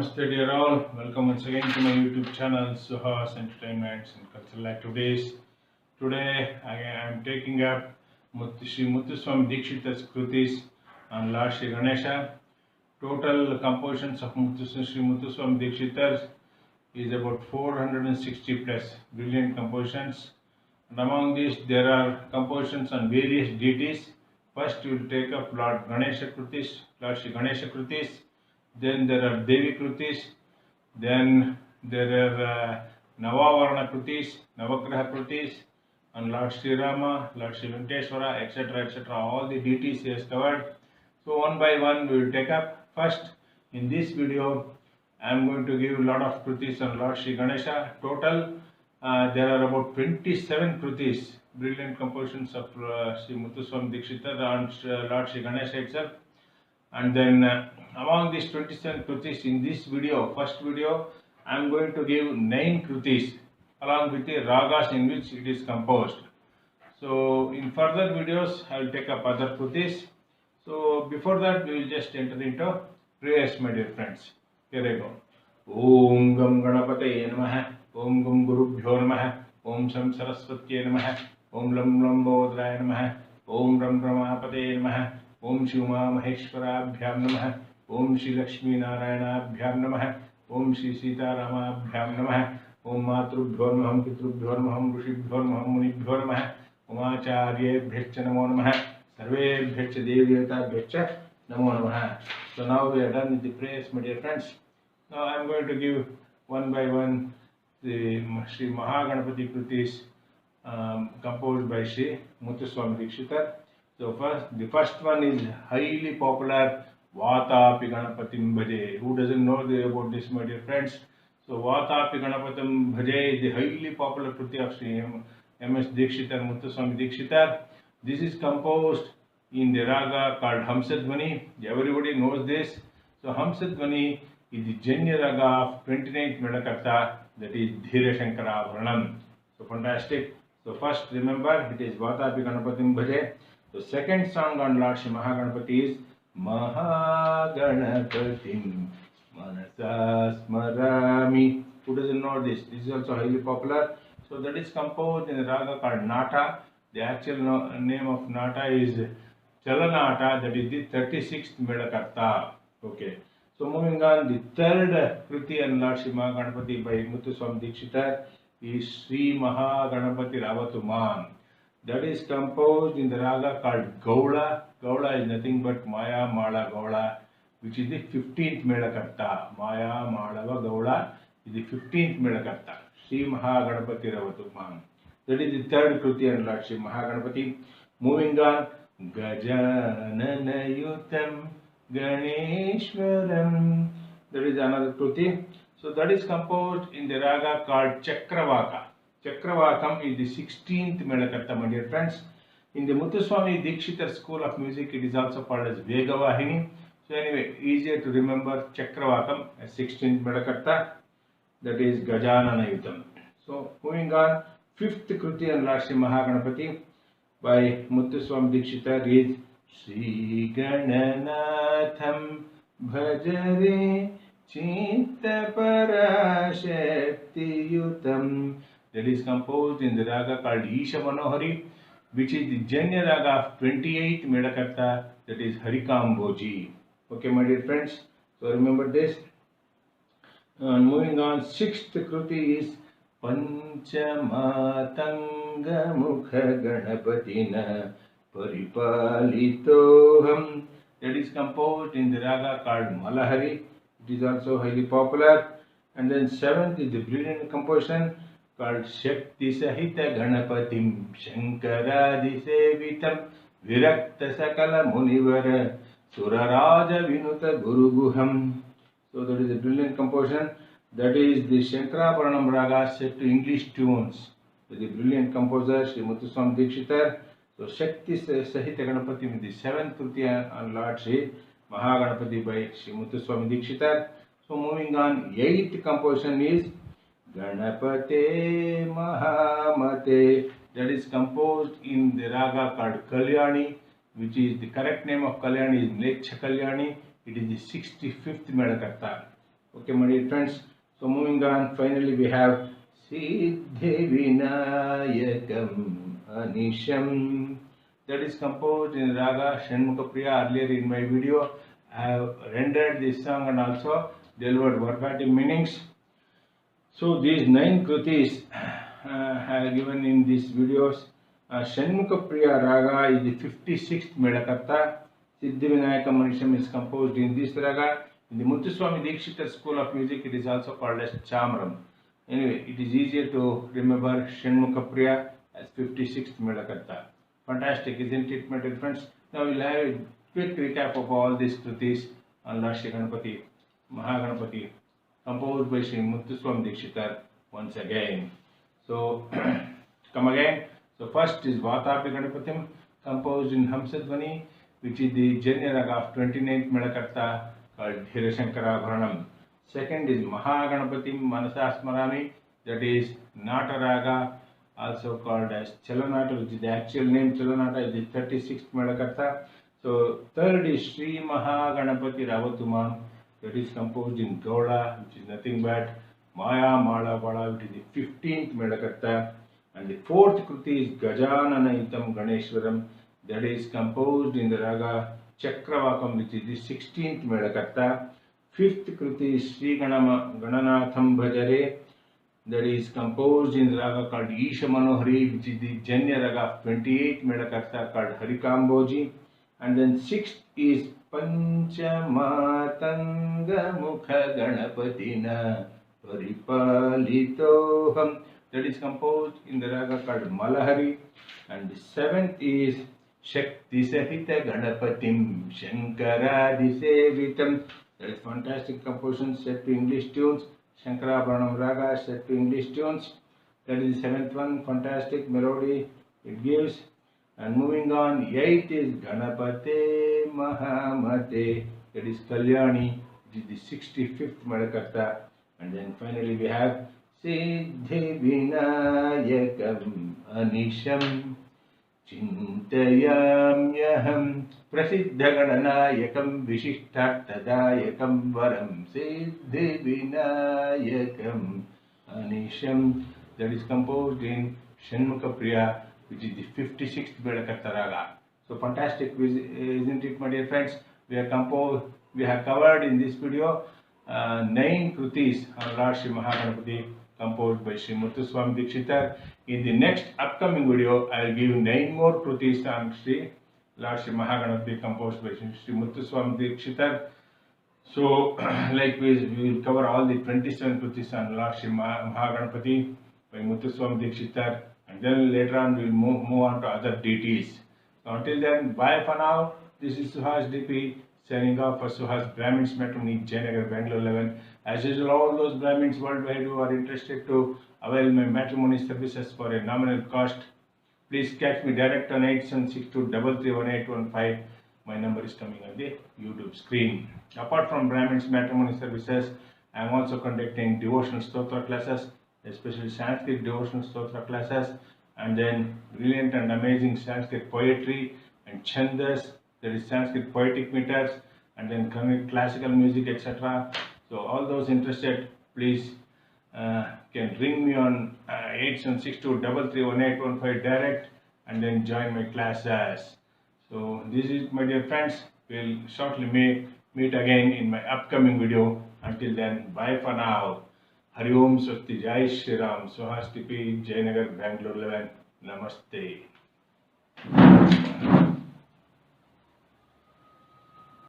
Namaste dear all, welcome once again to my YouTube channel Suhas Entertainments and Cultural Activities. Today I am taking up Shri Muthuswami Dikshita's Krutis on Lord Shri Ganesha. Total compositions of Shri Muthuswami Dikshita is about 460 plus brilliant compositions. And among these there are compositions on various deities. First we will take up Lord Ganesha Krutis, Lord Shri Ganesha Krutis. Then there are Devi Krutis, then there are Navavarna Krutis, Navagraha Krutis, and Lord Sri Rama, Lord Sri Venkateshwara, etc. etc. All the deities he has covered. So one by one we will take up. First, in this video, I am going to give a lot of Krutis on Lord Sri Ganesha. Total, there are about 27 Krutis, brilliant compositions of Sri Muthuswami Dikshita on Lord Sri Ganesha itself. And then among these 27 Krutis in this video, first video, I am going to give 9 Krutis along with the ragas in which it is composed. So in further videos, I will take up other Krutis. So before that, we will just enter into prayers, my dear friends. Here I go. Om Gam Ganapataye Namaha, Om Gam Gurubhyo Namaha, Om Sam Saraswatye Namaha, Om Lam Lambodraya Namaha, Om Ram Ramapataye Namaha, Om Shri Uma Maheshwarabhyam Namaha, Om Shri Lakshmi Narayanabhyam Namaha, Om Shri Sita Ramabhyam Namaha, Om Matrubhyo Namah, Pitrubhyo Namah, Rishibhyo Namah, Munibhyo Namah, Umacharyebhyacha Namo Namah, Sarvebhyacha Deviyatabhyacha Namo Namah. So now we are done with the prayers, my dear friends. Now I am going to give one by one the Sri Mahaganapati Krutis composed by Sri Muthuswami Dikshita. So the first one is highly popular, Vatapi Ganapatim Bhaje. Who doesn't know about this, my dear friends? So Vatapi Ganapatim Bhaje is the highly popular Kruti of Sri M.S. Dikshita, Muthuswami Dikshita. This is composed in the raga called Hamsadvani. Everybody knows this. So Hamsadvani is the Janya raga of 29th Medakarta, that is Dhira Shankara Vranam. So fantastic. So first remember, it is Vatapi Ganapatim Bhaje. The second song on Lord Shri Mahaganapati is Mahaganapatim Manasa Smarami. Who doesn't know this? This is also highly popular. So that is composed in a raga called Nata. The actual name of Nata is Chalanata, that is the 36th Medakarta. Okay. So moving on, the third Kruti on Lord Shri Mahaganapati by Muthuswami Dikshita is Sri Mahaganapati Ravatuman. That is composed in the raga called Gaula. Gaula is nothing but Maya Mala Gaula, which is the 15th Medakarta. Maya Malava Gaula is the 15th Medakarta. Sri Mahaganapati Ravatuman. That is the third Kruti on Lord Sri Mahaganapati. Moving on, Gajanana Yutam Ganeshwaram. That is another Kruti. So that is composed in the raga called Chakravaka. Chakravakam is the 16th Medakarta, my dear friends. In the Muthuswami Dikshita school of music, it is also called as Vegavahini. So anyway, easier to remember Chakravakam as 16th Medakarta, that is Gajanana Yutam. So moving on, fifth Kruti on Lord Shri Mahaganapati by Muthuswami Dikshita is Sri Gananatham Bhajare Chitta Parashakti Yutam. That is composed in the raga called Isha Manohari, which is the Janya raga of 28th Medakarta, that is Harikamboji. Okay, my dear friends. So remember this. And moving on, sixth Kruti is Panchamatanga Mukha Ganapatina Paripalitoham. That is composed in the raga called Malahari. It is also highly popular. And then seventh is the brilliant composition called Shakti Sahita Ganapatim Shankaradi Sevitam Virakta Sakala Munivara Suraraja Vinuta Guru Guham. So that is a brilliant composition. That is the Shankaraparanam raga set to English tunes. So the brilliant composer Sri Muthuswami Dikshita. So Shakti Sahita Ganapatim is the seventh Kruti on Lord Sri Mahaganapati by Sri Muthuswami Dikshita. So moving on, eighth composition is Ganapate Mahamate. That is composed in the raga called Kalyani, which is the correct name of Kalyani is Mlecha Kalyani. It is the 65th Medakarta. Okay, my dear friends. So moving on, finally we have Siddhi Vinayakam Anisham. That is composed in Raga Shanmukha Priya. Earlier in my video, I have rendered this song and also delivered verbatim meanings. So these 9 krutis I have given in these videos. Shanmukha Priya Raga is the 56th Medakarta. Siddhi Vinayaka Manisham is composed in this raga. In the Muthuswami Dikshita School of Music, it is also called as Chamram. Anyway, it is easier to remember Shanmukha Priya as 56th Medakarta. Fantastic, isn't it, my dear friends? Now we'll have a quick recap of all these krutis on Lord Shri Ganapati, Mahaganapati, composed by Sri Muthuswami Dikshita once again. So, come again. So, first is Vatapi Ganapatim, composed in Hamsadvani, which is the Janya Raga of 29th Medakarta called Dhirashankara Bharanam. Second is Mahaganapatim Manasasmarami, that is Nata Raga, also called as Chalanata, which is the actual name Chalanata, is the 36th Medakarta. So, third is Sri Mahaganapati Ravatuman, that is composed in Gauda, which is nothing but Maya Mala Vala, which is the 15th Medakarta. And the fourth kruti is Gajananaitam Ganeshwaram, that is composed in the raga Chakravakam, which is the 16th Medakarta. Fifth kruti is Sri Gananatham Bhajare, that is composed in the raga called Isha Manohari, which is the Janya raga of 28th Medakarta called Harikamboji. And then sixth is Panchamatanga Mukha Ganapatina Paripalitoham, that is composed in the raga called Malahari. And the seventh is Shakti Sahita Ganapatim Shankaradi Sevitam, that is fantastic composition set to English tunes. Shankara Bharanam raga set to English tunes. That is the seventh one, fantastic melody it gives. And moving on, eighth is Ganapate Mahamate, that is Kalyani, which is the 65th Medakarta. And then finally we have Siddhi Vinayakam Anisham Chintayamyaham Prasiddhagananayakam Vishishtartadayakam Varam Siddhi Vinayakam Anisham, that is composed in Shanmukha Priya, which is the 56th Medakarta raga. So fantastic, isn't it, my dear friends? We have covered in this video 9 krutis on Lord Shri Mahaganapati, composed by Sri Muthuswami Dikshita. In the next upcoming video, I will give 9 more krutis on Lord Shri Mahaganapati, composed by Sri Muthuswami Dikshita. So, likewise, we will cover all the 27 krutis on Lord Shri Mahaganapati by Muthuswami Dikshita. And then later on we will move on to other deities. So until then, bye for now. This is Suhas DP signing off for Suhas Brahmins Matrimony, Jayanagar, Bangalore 11. As usual, all those Brahmins worldwide who are interested to avail my matrimony services for a nominal cost, please catch me direct on 8762331815. My number is coming on the YouTube screen. Apart from Brahmins Matrimony services, I am also conducting devotional stotra classes, especially Sanskrit devotional stotra classes, and then brilliant and amazing Sanskrit poetry and chandas, that is Sanskrit poetic meters, and then classical music, etc. So all those interested, please can ring me on 8762331815 direct and then join my classes. So this is, my dear friends, we'll shortly meet again in my upcoming video. Until then, bye for now. Hari Om Swasti, Jai Shri Ram, Suhas TP, Jayanagar, Bangalore 11. Namaste.